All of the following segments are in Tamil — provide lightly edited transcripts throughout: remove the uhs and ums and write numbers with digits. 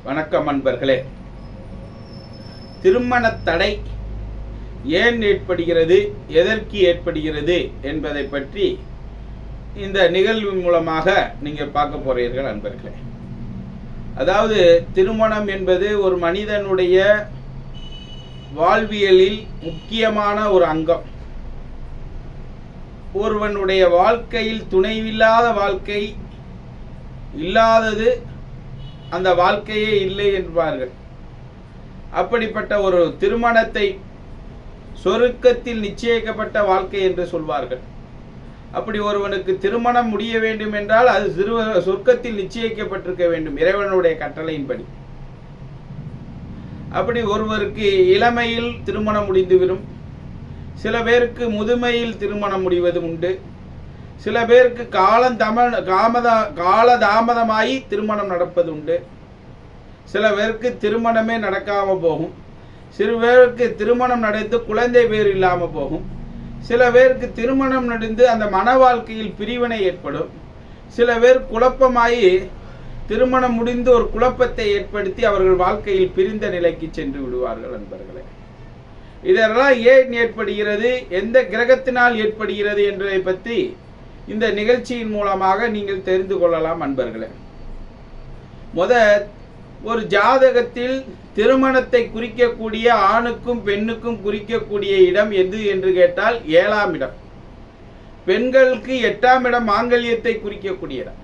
வணக்கம் அன்பர்களே. திருமண தடை ஏன் ஏற்படுகிறது, எதற்கு ஏற்படுகிறது என்பதை பற்றி இந்த நிகழ்வு மூலமாக நீங்கள் பார்க்க போறீர்கள் அன்பர்களே. அதாவது திருமணம் என்பது ஒரு மனிதனுடைய வாழ்வியலில் முக்கியமான ஒரு அங்கம். ஒருவனுடைய வாழ்க்கையில் துணைவில்லாத வாழ்க்கை இல்லாதது அந்த வாழ்க்கையே இல்லை என்பார்கள். அப்படிப்பட்ட ஒரு திருமணத்தை சொர்க்கத்தில் நிச்சயிக்கப்பட்ட வாழ்க்கை என்று சொல்வார்கள். அப்படி ஒருவனுக்கு திருமணம் முடிய வேண்டும் என்றால் அது சொர்க்கத்தில் நிச்சயிக்கப்பட்டிருக்க வேண்டும் இறைவனுடைய கட்டளையின்படி. அப்படி ஒருவருக்கு இளமையில் திருமணம் முடிந்துவிடும், சில பேருக்கு முதுமையில் திருமணம் முடிவது உண்டு, சில பேருக்கு காலதாமதமாகி திருமணம் நடப்பது உண்டு, சில பேருக்கு திருமணமே நடக்காமல் போகும், சில பேருக்கு திருமணம் நடந்து குழந்தை பேர் இல்லாமல் போகும், சில பேருக்கு திருமணம் நடந்து அந்த மன வாழ்க்கையில் பிரிவினை ஏற்படும், சில பேர் குழப்பமாகி திருமணம் முடிந்து ஒரு குழப்பத்தை ஏற்படுத்தி அவர்கள் வாழ்க்கையில் பிரிந்த நிலைக்கு சென்று விடுவார்கள் நண்பர்களே. இதெல்லாம் ஏன் ஏற்படுகிறது, எந்த கிரகத்தினால் ஏற்படுகிறது என்பதை பற்றி இந்த நிகழ்ச்சியின் மூலமாக நீங்கள் தெரிந்து கொள்ளலாம் அன்பர்களே. ஒரு ஜாதகத்தில் திருமணத்தை குறிக்கக்கூடிய ஆணுக்கும் பெண்ணுக்கும் குறிக்கக்கூடிய இடம் எது என்று கேட்டால் 7ஆம் இடம். பெண்களுக்கு 8ஆம் இடம் மாங்கல்யத்தை குறிக்கக்கூடிய இடம்.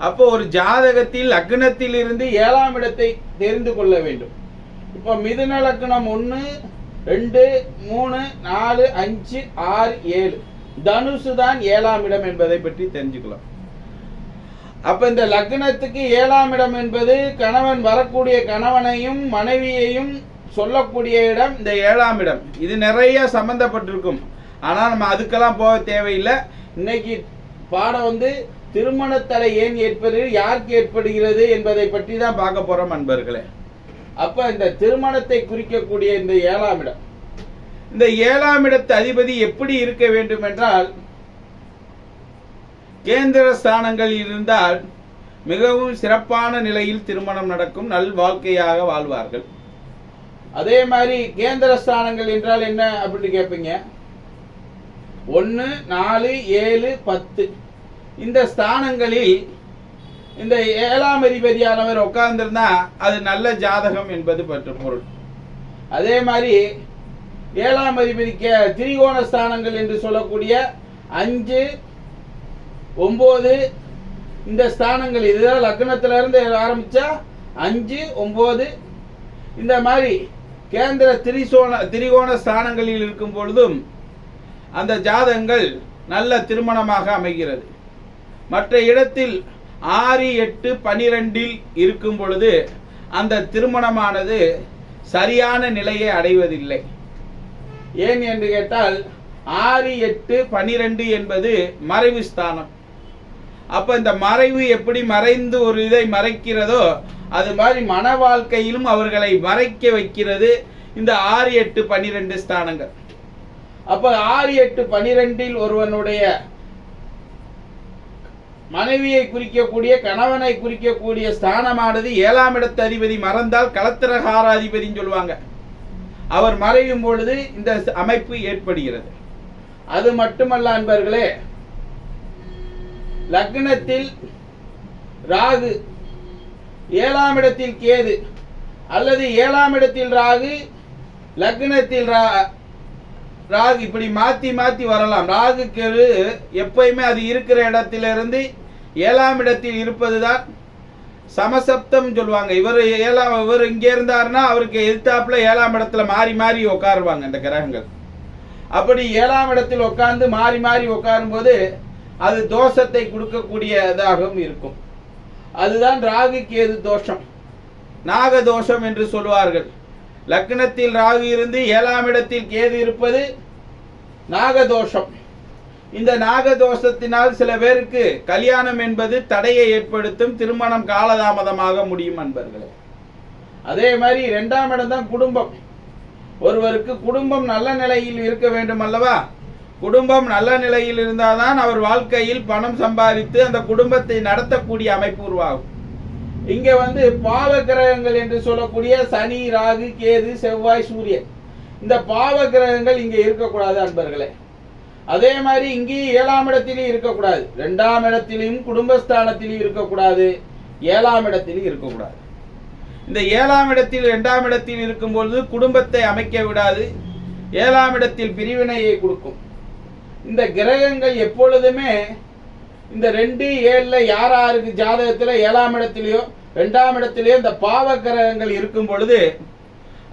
அப்போ ஒரு ஜாதகத்தில் லக்னத்தில் இருந்து 7ஆம் இடத்தை தெரிந்து கொள்ள வேண்டும். இப்போ மிதுன லக்னம் 1, 2, 3, 4, 5, 6, 7 தனுசு தான் 7ஆம் இடம் என்பதை பற்றி தெரிஞ்சுக்கலாம். அப்ப இந்த லக்னத்துக்கு 7ஆம் இடம் என்பது கணவன் வரக்கூடிய கணவனையும் மனைவியையும் சொல்லக்கூடிய இடம். இந்த 7ஆம் இடம் இது நிறைய சம்பந்தப்பட்டிருக்கும். ஆனால் நம்ம அதுக்கெல்லாம் போக தேவையில்லை. இன்னைக்கு பாடம் திருமண தடை ஏன் ஏற்படுகிறது, யாருக்கு ஏற்படுகிறது என்பதை பற்றி தான் பார்க்க போறோம் அன்பர்களே. அப்ப இந்த திருமணத்தை குறிக்கக்கூடிய இந்த 7ஆம் இடம், இந்த 7ஆம் இடத்து அதிபதி எப்படி இருக்க வேண்டும் என்றால் கேந்திர ஸ்தானங்கள் இருந்தால் மிகவும் சிறப்பான நிலையில் திருமணம் நடக்கும், நல் வாழ்க்கையாக வாழ்வார்கள். அதே மாதிரி கேந்திர ஸ்தானங்கள் என்றால் என்ன அப்படின்னு கேட்பீங்க. 1, 4, 7, 10 இந்த ஸ்தானங்களில் இந்த 7ஆம் அதிபதியானவர் உட்கார்ந்திருந்தா அது நல்ல ஜாதகம் என்பது பற்று பொருள். அதே மாதிரி 7ஆம் அதிபதி திரிகோண ஸ்தானங்கள் என்று சொல்லக்கூடிய 5, 9 இந்த ஸ்தானங்கள், இதுதான் லக்னத்துல இருந்து ஆரம்பிச்சா 5, 9 இந்த மாதிரி கேந்திர திரிகோண ஸ்தானங்களில் இருக்கும் பொழுதும் அந்த ஜாதகங்கள் நல்ல திருமணமாக அமைகிறது. மற்ற இடத்தில் 6, 8, 12 இருக்கும் பொழுது அந்த திருமணமானது சரியான நிலையை அடைவதில்லை. ஏன் என்று கேட்டால் 6, 8, 12 என்பது மறைவு ஸ்தானம். அப்ப இந்த மறைவு எப்படி மறைந்து ஒரு இதை மறைக்கிறதோ அது மாதிரி மன வாழ்க்கையிலும் அவர்களை மறைக்க வைக்கிறது இந்த 6, 8, 12 ஸ்தானங்கள். அப்ப 6, 8, 12 ஒருவனுடைய மனைவியை குறிக்கக்கூடிய கணவனை குறிக்கக்கூடிய ஸ்தானமானது 7ஆம் இடத்து அதிபதி மறந்தால் களத்திரகார அதிபதினு சொல்லுவாங்க. அவர் மறையும் பொழுது இந்த அமைப்பு ஏற்படுகிறது. அது மட்டுமல்ல அன்பர்களே, லக்னத்தில் ராகு, 7ஆம் இடத்தில் கேது அல்லது 7ஆம் இடத்தில் ராகு, லக்னத்தில் ராகு இப்படி மாத்தி மாத்தி வரலாம். ராகு கேது எப்பயுமே அது இருக்கிற இடத்திலிருந்து 7ஆம் இடத்தில் இருப்பதுதான் சமசப்தம் சொல்லுவாங்க. இவர் இங்கே இருந்தாருன்னா அவருக்கு எதிர்த்தாப்புல 7ஆம் இடத்துல மாறி மாறி உட்காருவாங்க இந்த கிரகங்கள். அப்படி 7ஆம் இடத்தில் உட்கார்ந்து மாறி மாறி உட்காரும் போது அது தோஷத்தை கொடுக்கக்கூடியதாகவும் இருக்கும். அதுதான் ராகு கேது தோஷம், நாக தோஷம் என்று சொல்வார்கள். லக்னத்தில் ராகு இருந்து 7ஆம் இடத்தில் கேது இருப்பது நாகதோஷம். இந்த நாகதோஷத்தினால் சில பேருக்கு கல்யாணம் என்பது தடையை ஏற்படுத்தும், திருமணம் காலதாமதமாக முடியும் அன்பர்களே. அதே மாதிரி 2ஆம் இடம் தான் குடும்பம். ஒருவருக்கு குடும்பம் நல்ல நிலையில் இருக்க வேண்டும் அல்லவா? குடும்பம் நல்ல நிலையில் இருந்தால்தான் அவர் வாழ்க்கையில் பணம் சம்பாதித்து அந்த குடும்பத்தை நடத்தக்கூடிய அமைப்பு உருவாகும். இங்க வந்து பாவ கிரகங்கள் என்று சொல்லக்கூடிய சனி, ராகு, கேது, செவ்வாய், சூரியன், இந்த பாவ கிரகங்கள் இங்க இருக்கக்கூடாது அன்பர்களே. அதே மாதிரி இங்கேயும் 7ஆம் இடத்திலையும் இருக்கக்கூடாது, 2ஆம் இடத்திலையும் குடும்பஸ்தானத்திலையும் இருக்கக்கூடாது, 7ஆம் இடத்திலையும் இருக்கக்கூடாது. இந்த 7ஆம் இடத்தில் 2ஆம் இடத்தில் இருக்கும்பொழுது குடும்பத்தை அமைக்க விடாது, 7ஆம் இடத்தில் பிரிவினையை கொடுக்கும். இந்த கிரகங்கள் எப்பொழுதுமே இந்த 2, 7 யாருக்கு ஜாதகத்தில் 7ஆம் இடத்திலேயோ 2ஆம் இடத்திலேயோ இந்த பாவ கிரகங்கள் இருக்கும் பொழுது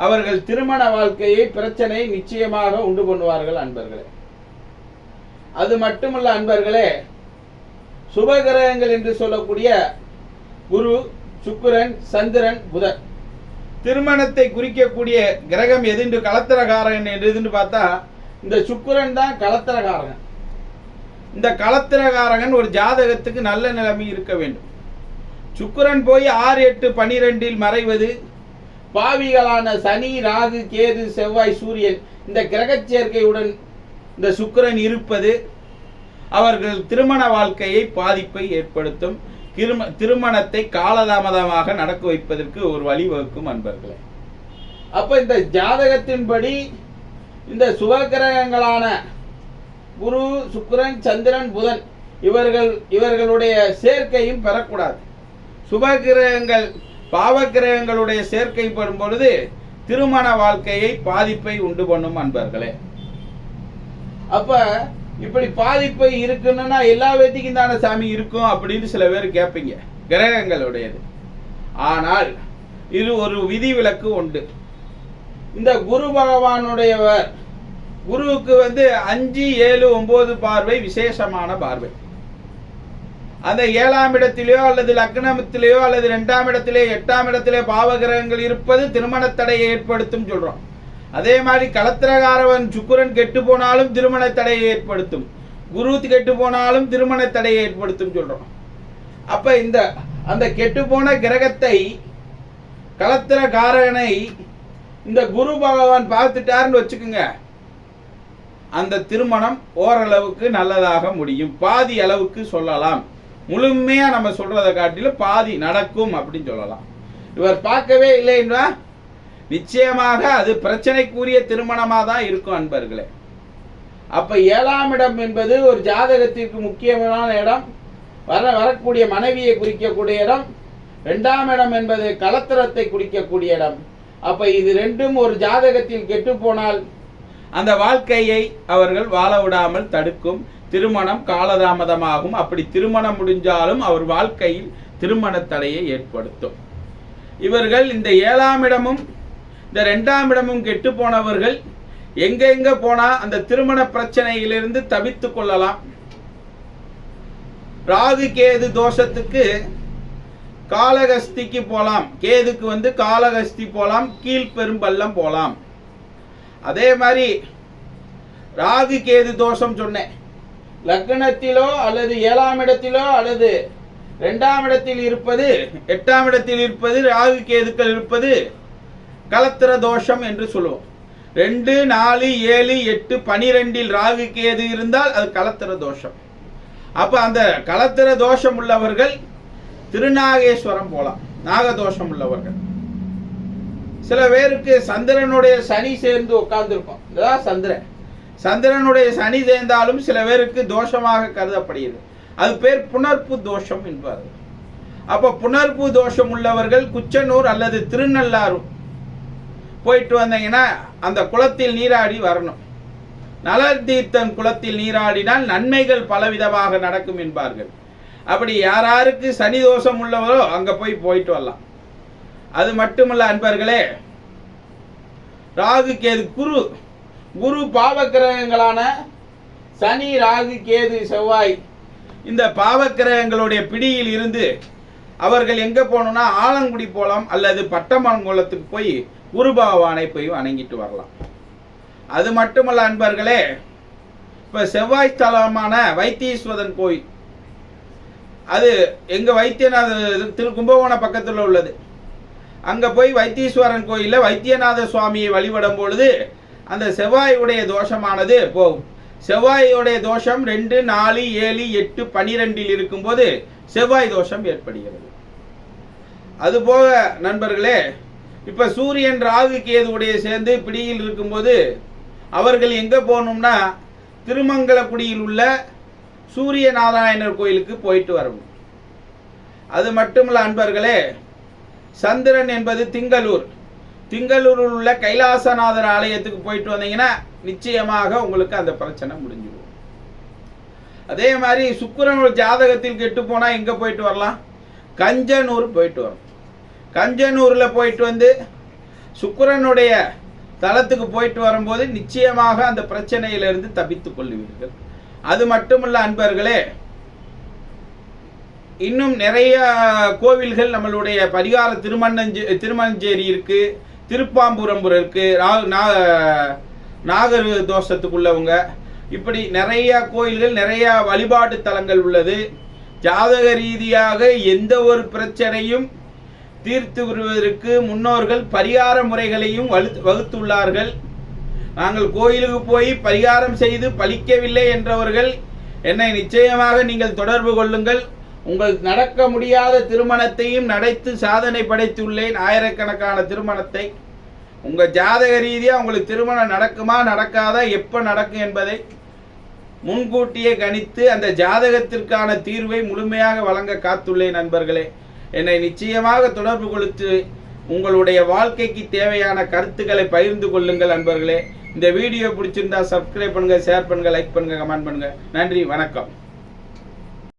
அவர்கள் திருமண வாழ்க்கையை பிரச்சனை நிச்சயமாக உண்டு பண்ணுவார்கள் அன்பர்களே. அது மட்டுமல்ல அன்பர்களே, சுப கிரகங்கள் என்று சொல்லக்கூடிய குரு, சுக்கிரன், சந்திரன், புதன், திருமணத்தை குறிக்கக்கூடிய கிரகம் எதுன்னு கலத்திரகாரகன் எதுன்னு பார்த்தா இந்த சுக்கிரன் தான் கலத்திரகாரகன். இந்த கலத்திரகாரகன் ஒரு ஜாதகத்துக்கு நல்ல நிலைமை இருக்க வேண்டும். சுக்கிரன் போய் 6, 8, 12 மறைவது, பாவிகளான சனி, ராகு, கேது, செவ்வாய், சூரியன் இந்த கிரக சேர்க்கையுடன் இந்த சுக்கிரன் இருப்பது அவர்கள் திருமண வாழ்க்கையை பாதிப்பை ஏற்படுத்தும், திருமணத்தை காலதாமதமாக நடக்க வைப்பதற்கு ஒரு வழிவகுக்கும் அன்பர்களே. அப்ப இந்த ஜாதகத்தின்படி இந்த சுபகிரகங்களான குரு, சுக்கிரன், சந்திரன், புதன் இவர்களுடைய சேர்க்கையும் பெறக்கூடாது. சுபகிரகங்கள் பாவகிரகங்களுடைய சேர்க்கை பெறும் பொழுது திருமண வாழ்க்கையை பாதிப்பை உண்டு பண்ணும் அன்பர்களே. அப்ப இப்படி பாதிப்பை இருக்குன்னா எல்லா வேத்திக்கும் தானே சாமி இருக்கும் அப்படின்னு சில பேர் கேட்பீங்க, கிரகங்களுடையது. ஆனால் இது ஒரு விதிவிலக்கு உண்டு. இந்த குரு பகவானுடையவர், குருவுக்கு 5, 7, 9 பார்வை விசேஷமான பார்வை. அந்த 7ஆம் இடத்திலேயோ அல்லது லக்னத்திலேயோ அல்லது 2ஆம் இடத்திலே 8ஆம் இடத்திலே பாவகிரகங்கள் இருப்பது திருமண தடையை ஏற்படுத்தும் சொல்றோம். அதே மாதிரி கலத்திரகாரவன் சுக்கிரன் கெட்டு போனாலும் திருமண தடையை ஏற்படுத்தும், குரு கெட்டு போனாலும் திருமண தடையை ஏற்படுத்தும் சொல்றோம். அப்ப அந்த கெட்டு போன கிரகத்தை, கலத்திரகாரகனை இந்த குரு பகவான் பார்த்துட்டாருன்னு வச்சுக்கோங்க, அந்த திருமணம் ஓரளவுக்கு நல்லதாக முடியும். பாதி அளவுக்கு சொல்லலாம், முழுமையா நம்ம சொல்றதை காட்டிலும் பாதி நடக்கும் அப்படின்னு சொல்லலாம். இவர் பார்க்கவே இல்லைன்னா நிச்சயமாக அது பிரச்சனைக்குரிய திருமணமாக தான் இருக்கும் அன்பர்களே. அப்ப 7ஆம் இடம் என்பது ஒரு ஜாதகத்திற்கு முக்கியமான இடம், வரக்கூடிய மனைவியை குறிக்கக்கூடிய இடம். 2ஆம் இடம் என்பது கலத்திரத்தை குறிக்கக்கூடிய இடம். அப்ப இது ரெண்டும் ஒரு ஜாதகத்தில் கெட்டு போனால் அந்த வாழ்க்கையை அவர்கள் வாழ விடாமல் தடுக்கும், திருமணம் காலதாமதமாகும். அப்படி திருமணம் முடிஞ்சாலும் அவர் வாழ்க்கையில் திருமண தடையை ஏற்படுத்தும். இவர்கள் இந்த 7ஆம் இடமும் இந்த 2ஆம் இடமும் கெட்டு போனவர்கள் எங்க போனா அந்த திருமண பிரச்சனையிலிருந்து தவித்து கொள்ளலாம். ராகு கேது தோஷத்துக்கு காளகஸ்திக்கு போலாம், கேதுக்கு காளகஸ்தி போலாம், கீழ்பெரும்பள்ளம் போலாம். அதே மாதிரி ராகு கேது தோஷம் சொன்னேன், லக்னத்திலோ அல்லது 7ஆம் இடத்திலோ அல்லது 2ஆம் இடத்தில் இருப்பது, 8ஆம் இடத்தில் இருப்பது, ராகு கேதுக்கள் இருப்பது கலத்திர தோஷம் என்று சொல்லுவோம். 2, 4, 7, 8, 12 ராகு கேது இருந்தால் அது கலத்திர தோஷம். அப்ப அந்த கலத்திர தோஷம் உள்ளவர்கள் திருநாகேஸ்வரம் போலாம், நாகதோஷம் உள்ளவர்கள். சில பேருக்கு சந்திரனுடைய சனி சேர்ந்து உட்கார்ந்துருக்கும், இதுதான் சந்திரனுடைய சனி சேர்ந்தாலும் சில பேருக்கு தோஷமாக கருதப்படுகிறது. அது பேர் புணர்ப்பு தோஷம் என்பார்கள். அப்ப புணர்ப்பு தோஷம் உள்ளவர்கள் குச்சனூர் அல்லது திருநள்ளாறு போயிட்டு வந்தீங்கன்னா அந்த குளத்தில் நீராடி வரணும். நலர் தீர்த்தன் குளத்தில் நீராடினால் நன்மைகள் பலவிதமாக நடக்கும் என்பார்கள். அப்படி யாராருக்கு சனி தோஷம் உள்ளவரோ அங்க போயிட்டு வரலாம். அது மட்டுமல்ல அன்பர்களே, ராகு கேது குரு பாவக்கிரகங்களான சனி, ராகு, கேது, செவ்வாய் இந்த பாவக்கிரகங்களுடைய பிடியில் இருந்து அவர்கள் எங்க போகணும்னா ஆலங்குடி போலாம் அல்லது பட்டமங்கலத்துக்கு போய் குரு பகவானை போய் வணங்கிட்டு வரலாம். அது மட்டுமல்ல அன்பர்களே, இப்ப செவ்வாய் ஸ்தலமான வைத்தீஸ்வரன் கோயில், அது எங்க வைத்தியநாத கும்பகோண பக்கத்தில் உள்ளது. அங்க போய் வைத்தீஸ்வரன் கோயில்ல வைத்தியநாத சுவாமியை வழிபடும் பொழுது அந்த செவ்வாயுடைய தோஷமானது போகும். செவ்வாயுடைய தோஷம் 2, 4, 7, 8, 12 இருக்கும்போது செவ்வாய் தோஷம் ஏற்படுகிறது. அதுபோக நண்பர்களே, இப்போ சூரியன் ராகு கேதுவுடைய சேர்ந்து பிடியில் இருக்கும்போது அவர்கள் எங்கே போகணும்னா திருமங்கலக்குடியில் உள்ள சூரிய நாராயணர் கோயிலுக்கு போயிட்டு வரணும். அது மட்டுமல்ல அன்பர்களே, சந்திரன் என்பது திங்களூரில் உள்ள கைலாசநாதர் ஆலயத்துக்கு போயிட்டு வந்தீங்கன்னா நிச்சயமாக உங்களுக்கு அந்த பிரச்சனை முடிஞ்சிடும். அதே மாதிரி சுக்கிரன் ஜாதகத்தில் கெட்டு போனால் எங்கே போயிட்டு வரலாம்? கஞ்சனூர் போயிட்டு வரும். கஞ்சனூரில் போயிட்டு வந்து சுக்கிரனுடைய தலத்துக்கு போயிட்டு வரும்போது நிச்சயமாக அந்த பிரச்சனையிலிருந்து தப்பித்துக் கொள்ளுவீர்கள். அது மட்டுமல்ல அன்பர்களே, இன்னும் நிறைய கோவில்கள் நம்மளுடைய பரிகார திருமஞ்சேரி இருக்கு, திருப்பாம்புரம் இருக்கு, நாகர் தோஷத்துக்குள்ளவங்க, இப்படி நிறைய கோயில்கள் நிறைய வழிபாட்டு தலங்கள் உள்ளது. ஜாதக ரீதியாக எந்த ஒரு பிரச்சனையும் தீர்த்து வருவதற்கு முன்னோர்கள் பரிகார முறைகளையும் வகுத்துள்ளார்கள். நாங்கள் கோயிலுக்கு போய் பரிகாரம் செய்து பலிக்கவில்லை என்றவர்கள் என்னை நிச்சயமாக நீங்கள் தொடர்பு கொள்ளுங்கள். உங்கள் நடக்க முடியாத திருமணத்தையும் நடத்தி சாதனை படைத்துள்ளேன். ஆயிரக்கணக்கான திருமணத்தை. உங்கள் ஜாதக ரீதியாக உங்களுக்கு திருமணம் நடக்குமா நடக்காதா, எப்போ நடக்கும் என்பதை முன்கூட்டியே கணித்து அந்த ஜாதகத்திற்கான தீர்வை முழுமையாக வழங்க காத்துள்ளேன். நண்பர்களே, என்னை நிச்சயமாக தொடர்பு கொள்ளுத்து உங்களுடைய வாழ்க்கைக்கு தேவையான கருத்துக்களை பகிர்ந்து கொள்ளுங்கள். நண்பர்களே, இந்த வீடியோ பிடிச்சிருந்தா சப்ஸ்கிரைப் பண்ணுங்க, ஷேர் பண்ணுங்க, லைக் பண்ணுங்க, கமெண்ட் பண்ணுங்க. நன்றி, வணக்கம்.